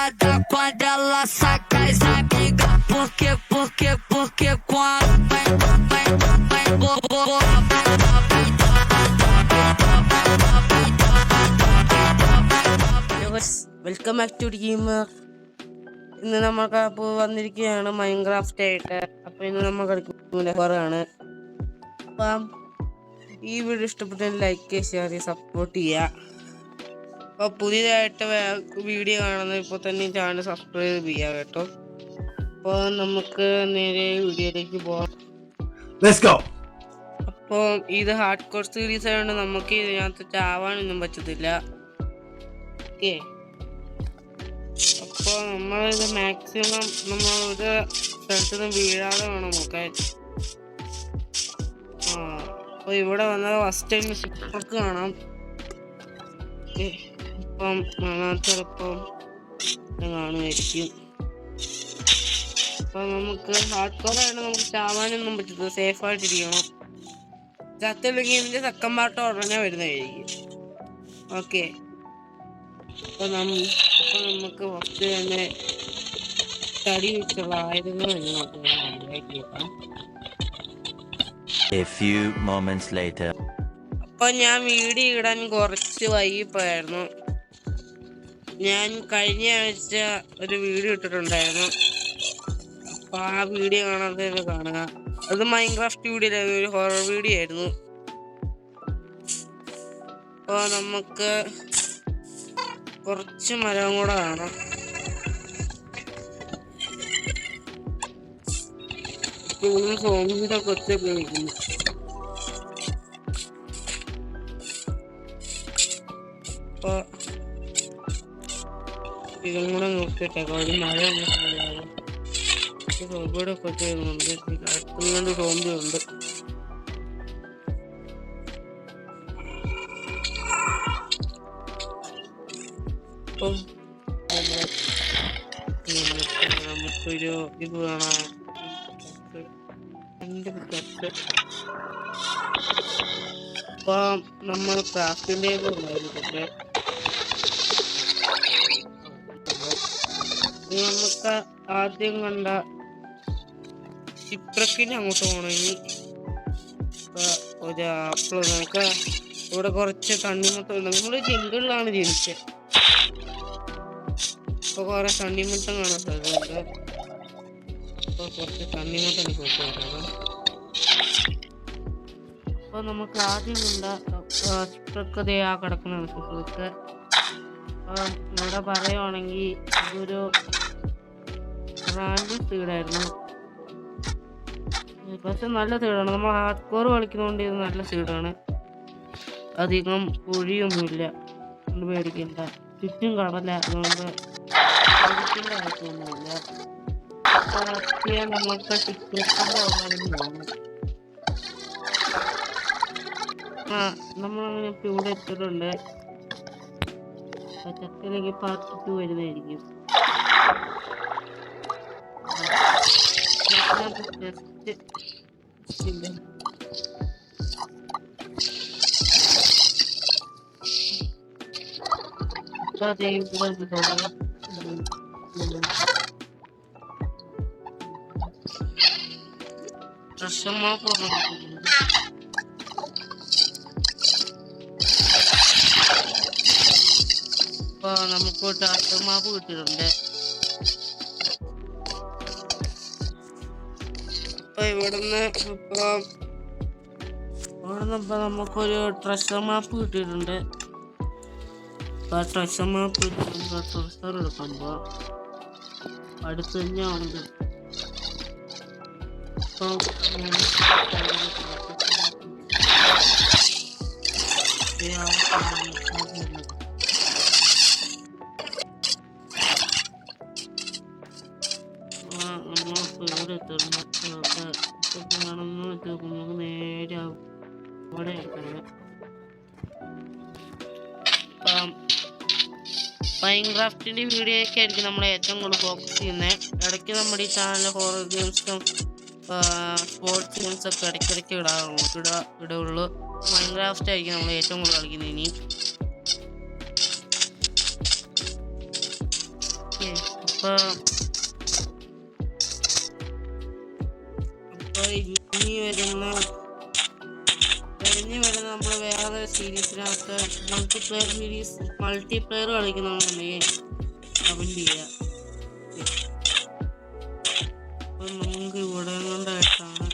safada quando ela saca as amigas. Porque quando welcome back to gamer. ഇന്ന് നമുക്ക് അപ്പോൾ വന്നിരിക്കുകയാണ് മൈൻക്രാഫ്റ്റ് ആയിട്ട്. അപ്പോൾ ഇന്ന് നമ്മൾ കളിക്കുന്ന ഹൊറാണ്. അപ്പം ഈ വീഡിയോ ഇഷ്ടപ്പെട്ടെങ്കിൽ ലൈക്ക് ഷെയർ സപ്പോർട്ട് ചെയ്യുക. അപ്പോൾ പുതിയതായിട്ട് വീഡിയോ കാണുന്നത് ഇപ്പോൾ തന്നെ ചാനൽ സബ്സ്ക്രൈബ് ചെയ്യുക കേട്ടോ. അപ്പോൾ നമുക്ക് നേരെ വീഡിയോയിലേക്ക് പോകാം. അപ്പോൾ ഇത് ഹാർഡ് കോർ സീരീസ് ആയതുകൊണ്ട് നമുക്ക് ഇതിനകത്ത് ചാവാനൊന്നും പറ്റത്തില്ല. ഓക്കെ, അപ്പോൾ നമ്മളിത് മാക്സിമം നമ്മൾ ഒരു സ്ഥലത്ത് നിന്ന് വീഴാതെ വേണം നോക്കാൻ. അപ്പോൾ ഇവിടെ വന്നത് ഫസ്റ്റ് ടൈം ഷിപ്പൊക്കെ കാണാം. ഇപ്പം ചിലപ്പം കാണുമായിരിക്കും. അപ്പം നമുക്ക് ഹാർഡ് കോർ ആയിട്ട് നമുക്ക് ചാവാനൊന്നും പറ്റത്തില്ല, സേഫായിട്ടിരിക്കണം. ചത്തില്ലെങ്കിൽ ഇതിൻ്റെ സെക്കൻഡ് പാർട്ട് ഉടനെ വരുന്നതായിരിക്കും. ഓക്കെ, അപ്പോൾ നമുക്ക് ഫസ്റ്റ് തന്നെ തടി വെച്ചുള്ള ആയുധങ്ങൾ നോക്കാം. അപ്പോൾ ഞാൻ വീഡിയോ ഇടാൻ കുറച്ച് വൈകിപ്പോയായിരുന്നു. ഞാൻ കഴിഞ്ഞ ആഴ്ച ഒരു വീഡിയോ ഇട്ടിട്ടുണ്ടായിരുന്നു. അപ്പോൾ ആ വീഡിയോ കാണാതെ കാണുക. അത് മൈൻക്രാഫ്റ്റ് വീഡിയോ ആയിരുന്നു, ഒരു ഹൊറർ വീഡിയോ ആയിരുന്നു. അപ്പോൾ നമുക്ക് കുറച്ച് മരം കൂടെ കാണാം. സോമിയുടെ കൊച്ചൊക്കെ വയ്ക്കുന്നു. അപ്പോൾ ഇതും കൂടെ നോക്കിയിട്ടേക്കാം. ഒരു മഴ സോമിയുടെ കൊച്ച വരുന്നുണ്ട്. അടുത്തുകൊണ്ട് സോമ്പി ഉണ്ട്. അപ്പം നമുക്കൊരു ഇത് വേണം. അപ്പം നമ്മൾ ക്രാഫ്റ്റിൻ്റെ ഉണ്ടായിരുന്നിട്ട് നമുക്ക് ആദ്യം കണ്ട ഷിപ്രക്കിന് അങ്ങോട്ട് പോകണമെങ്കിൽ ഒരു ആപ്പിൾ നമുക്ക് ഇവിടെ കുറച്ച് തണ്ണിമുട്ടം. നമ്മൾ ജംഗിളിലാണ് ജനിച്ചത്. ഇപ്പോൾ കുറേ തണ്ണിമുട്ടം കാണാൻ സാധ്യതയുണ്ട്. അപ്പോൾ കുറച്ച് തണ്ണിമുട്ടം എനിക്ക് കൊടുക്കണം. അപ്പോൾ നമുക്ക് ആദ്യം കണ്ട ഷിപ്രക്കത ആ കിടക്കുന്ന ഷിപ്രക്ക് ഇവിടെ പറയുവാണെങ്കിൽ ഇതൊരു റാൻഡം സീഡായിരുന്നു. പക്ഷെ നല്ല സീഡാണ്. നമ്മൾ ഹാർഡ് കോർ കളിക്കുന്നതുകൊണ്ട് ഇത് നല്ല സീഡാണ്. അധികം കുഴിയൊന്നുമില്ല, കൊണ്ട് പേടിക്കണ്ട. ചുറ്റും കടല, അതുകൊണ്ട് പേടിക്കേണ്ട ആവശ്യമൊന്നുമില്ല. നമുക്ക് നമ്മളങ്ങനെ ഇപ്പം ഇവിടെ എത്തിയിട്ടുണ്ട്. ചക്കയിലേക്ക് പാർട്ട് 2 വരുന്നതായിരിക്കും. നമുക്ക് ടാറ്റർ മാപ്പ് കിട്ടിയിട്ടുണ്ട്. അപ്പൊ ഇവിടുന്ന് ഇപ്പൊ നമുക്കൊരു ട്രഷർ മാപ്പ് കിട്ടിയിട്ടുണ്ട്. അപ്പൊ ട്രഷർ മാപ്പ് ട്രഷർ എടുക്കാൻ പോവാം. അടുത്ത് തന്നെയാണെങ്കിൽ നമുക്ക് നേരെ അവിടെ മൈൻക്രാഫ്റ്റിൻ്റെ വീഡിയോ ഒക്കെ ആയിരിക്കും നമ്മൾ ഏറ്റവും കൂടുതൽ ഫോക്കസ് ചെയ്യുന്നത്. ഇടയ്ക്ക് നമ്മുടെ ഈ ചാനൽ ഹൊറർ ഗെയിംസും സ്പോർട്സ് ഗെയിംസൊക്കെ ഇടയ്ക്കിടയ്ക്ക് ഇടുള്ളൂ. മൈൻക്രാഫ്റ്റ് ആയിരിക്കും നമ്മൾ ഏറ്റവും കൂടുതൽ കളിക്കുന്നത്. ഇനി അപ്പൊ ഇനി വരുന്ന നമ്മൾ വേറെ സീരീസിനകത്ത് മൾട്ടിപ്ലെയർ കളിക്കുന്നുണ്ടെങ്കിൽ കമന്റ് ചെയ്യുക. അപ്പൊ നമുക്ക് ഇവിടെ കൊണ്ടായിട്ടാണ്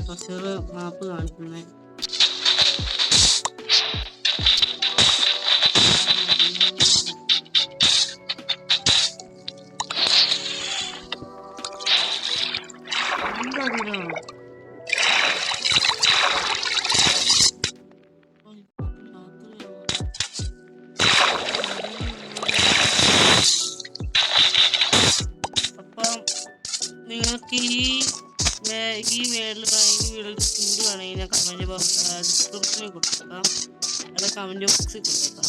ട്രഷർ മാപ്പ് കാണിക്കുന്നത്. അപ്പം നിങ്ങൾക്ക് ഈ വീഡിയോ വേണമെങ്കിൽ ഞാൻ കമന്റ് ഡിസ്ക്രിപ്ഷനിൽ കൊടുത്തേക്കാം, അത് കമന്റ് ബോക്സിൽ കൊടുത്തേക്കാം.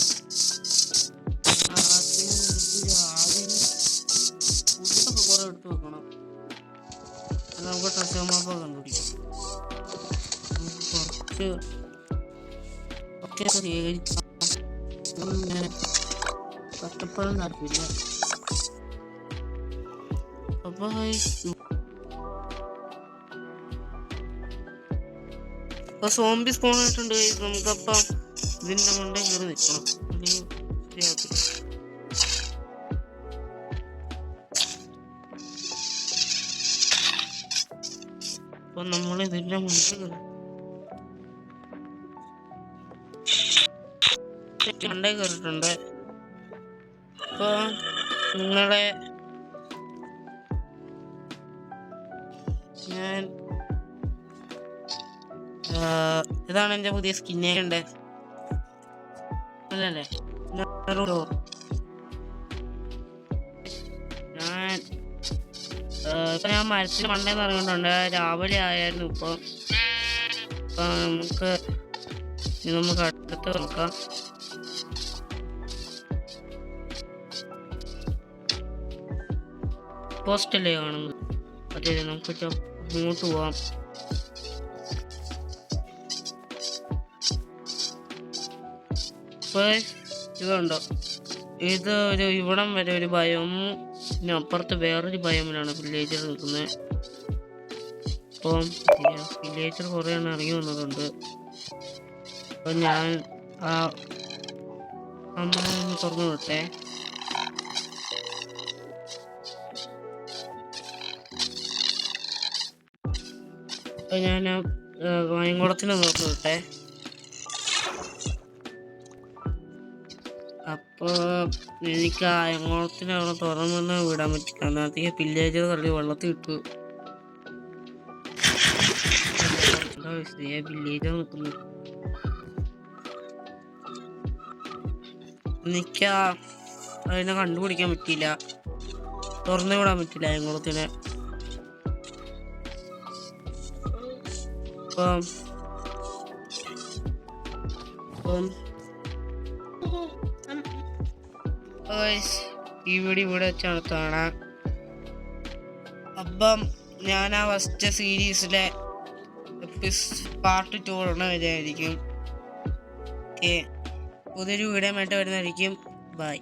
ഫുഡൊക്കെ കുറെ എടുത്ത് വെക്കണം. നമുക്ക് ട്രഷർ മാപ്പ് കണ്ടുപിടിക്കാം. കുറച്ച് ഒക്കെ ശേഖരിക്കാം. കഷ്ടപ്പാടും താല്പര്യ. അപ്പൊ സോംബി സ്പോൺ ആയിട്ടുണ്ട്. നമുക്കപ്പം ഇതിന്റെ കൊണ്ടേ കയറി നിൽക്കണം. അപ്പൊ നമ്മൾ ഇതിന്റെ മുന്നിൽ കണ്ടേ കയറിയിട്ടുണ്ട്. അപ്പൊ നിങ്ങളെ ഞാൻ ഇതാണ് എന്റെ പുതിയ സ്കിന്നെ ഉണ്ട് അല്ലല്ലേ. ഞാൻ മരത്തിന് മണ്ടേന്ന് ഇറങ്ങിയിട്ടുണ്ട്. രാവിലെ ആയിരുന്നു. ഇപ്പൊ നമുക്ക് അടുത്ത് നോക്കാം. പോസ്റ്റല്ലേ കാണുന്നത്? അതെ, നമുക്ക് അങ്ങോട്ട് പോവാം. ഇതുണ്ടോ, ഇത് ഇവിടം വരെ ഒരു ഭയം, പിന്നെ അപ്പുറത്ത് വേറൊരു ഭയമിലാണ് വില്ലേജർ നിൽക്കുന്നത്. അപ്പം വില്ലേജർ കുറെ എണ്ണം ഇറങ്ങി വന്നതുണ്ട്. അപ്പൊ ഞാൻ നമ്മളൊന്ന് തുറന്നു വിട്ടെ. അപ്പൊ ഞാൻ വയങ്കുളത്തിന് തുറന്നു വിട്ടെ. അപ്പൊ എനിക്ക് ആ എങ്ങോളത്തിന് അവിടെ തുറന്നു വിടാൻ പറ്റില്ല. അന്നേരത്തേക്ക് വില്ലേജർ തള്ളി വെള്ളത്തിൽ ഇട്ടു. വില്ലേജർ നിൽക്കുന്നു. എനിക്ക് അതിനെ കണ്ടുപിടിക്കാൻ പറ്റിയില്ല, തുറന്നു വിടാൻ പറ്റില്ല എങ്ങോളത്തിനെ. അപ്പം ഈ വീഡിയോ ഇവിടെ വെച്ചാണ് കാണാൻ. അപ്പം ഞാൻ ആ ഫസ്റ്റ് സീരീസിലെ പാർട്ട് 2 വരുന്നതായിരിക്കും. ഓക്കെ, പുതിയൊരു വീഡിയോ ആയിട്ട് വരുന്നതായിരിക്കും. ബൈ.